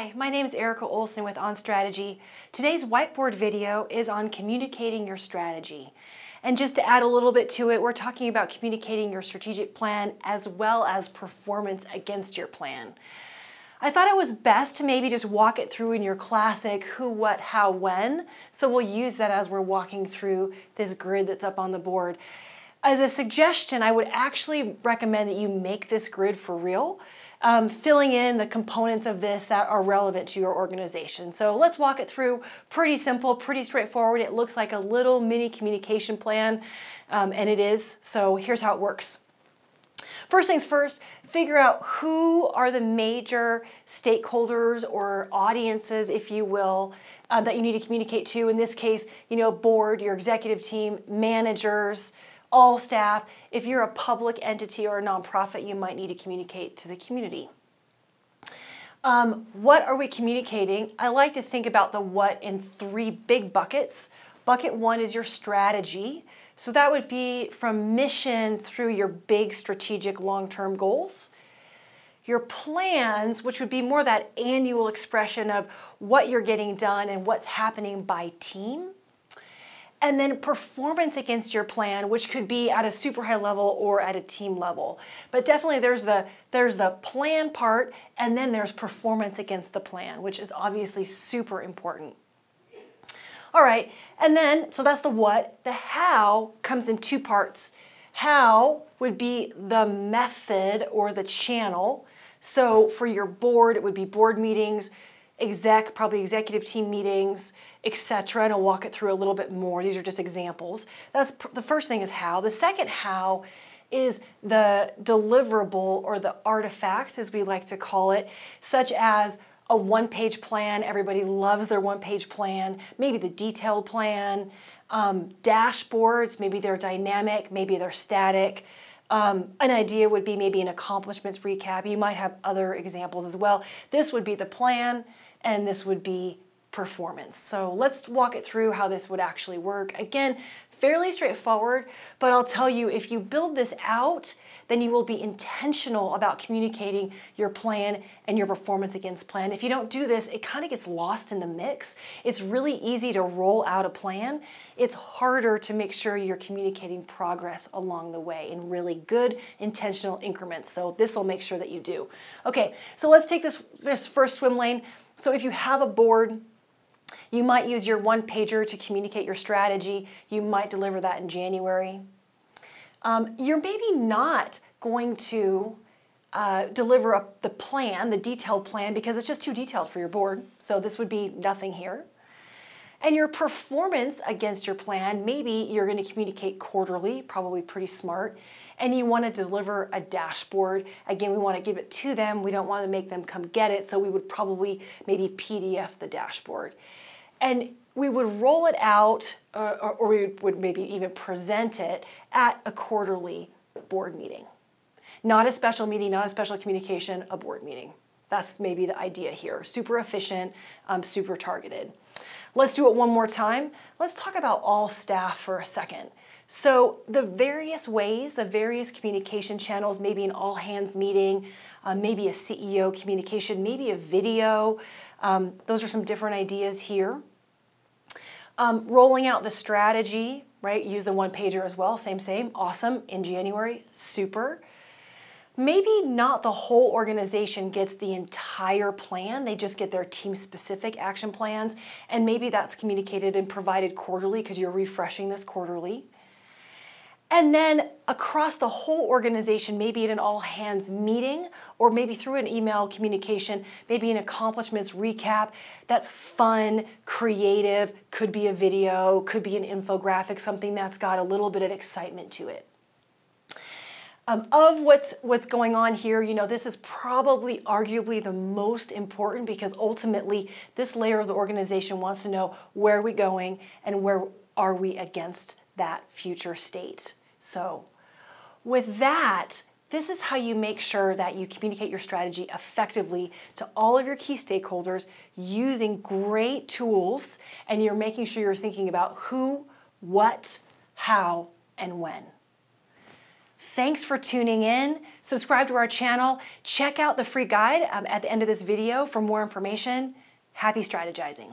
Hi, my name is Erica Olson with On Strategy. Today's whiteboard video is on communicating your strategy. And just to add a little bit to it, we're talking about communicating your strategic plan as well as performance against your plan. I thought it was best to maybe just walk it through in your classic who, what, how, when. So we'll use that as we're walking through this grid that's up on the board. As a suggestion, I would actually recommend that you make this grid for real, filling in the components of this that are relevant to your organization. So let's walk it through. Pretty simple, pretty straightforward. It looks like a little mini communication plan, and it is. So here's how it works. First things first, figure out who are the major stakeholders or audiences, if you will, that you need to communicate to. In this case, board, your executive team, managers, all staff. If you're a public entity or a nonprofit, you might need to communicate to the community. What are we communicating? I like to think about the what in three big buckets. Bucket one is your strategy. So that would be from mission through your big strategic long-term goals. Your plans, which would be more that annual expression of what you're getting done and what's happening by team. And then performance against your plan, which could be at a super high level or at a team level. But definitely there's the plan part, and then there's performance against the plan, which is obviously super important. All right, and then, so that's the what. The how comes in two parts. How would be the method or the channel. So for your board, it would be board meetings, probably executive team meetings, etc. And I'll walk it through a little bit more. These are just examples. That's the first thing is how. The second how is the deliverable or the artifact, as we like to call it, such as a one-page plan. Everybody loves their one-page plan. Maybe the detailed plan. Dashboards, maybe they're dynamic, maybe they're static. An idea would be maybe an accomplishments recap. You might have other examples as well. This would be the plan, and this would be performance. So let's walk it through how this would actually work. Again, fairly straightforward, but I'll tell you, if you build this out, then you will be intentional about communicating your plan and your performance against plan. If you don't do this, it kind of gets lost in the mix. It's really easy to roll out a plan. It's harder to make sure you're communicating progress along the way in really good intentional increments. So this will make sure that you do. Okay, so let's take this first swim lane. So if you have a board, you might use your one-pager to communicate your strategy. You might deliver that in January. You're maybe not going to deliver the plan, the detailed plan, because it's just too detailed for your board. So this would be nothing here. And your performance against your plan, maybe you're going to communicate quarterly, probably pretty smart, and you want to deliver a dashboard. Again, we want to give it to them. We don't want to make them come get it, so we would probably maybe PDF the dashboard. And we would roll it out, or we would maybe even present it at a quarterly board meeting. Not a special meeting, not a special communication, a board meeting. That's maybe the idea here. Super efficient, super targeted. Let's do it one more time. Let's talk about all staff for a second. So the various ways, the various communication channels, maybe an all-hands meeting, maybe a CEO communication, maybe a video. Those are some different ideas here. Rolling out the strategy, right? Use the one-pager as well, same, awesome, in January, super. Maybe not the whole organization gets the entire plan, they just get their team-specific action plans, and maybe that's communicated and provided quarterly because you're refreshing this quarterly. And then across the whole organization, maybe at an all-hands meeting, or maybe through an email communication, maybe an accomplishments recap that's fun, creative, could be a video, could be an infographic, something that's got a little bit of excitement to it. Of what's going on here, this is probably arguably the most important because ultimately this layer of the organization wants to know where are we going and where are we against that future state. So with that, this is how you make sure that you communicate your strategy effectively to all of your key stakeholders using great tools, and you're making sure you're thinking about who, what, how, and when. Thanks for tuning in. Subscribe to our channel. Check out the free guide at the end of this video for more information. Happy strategizing.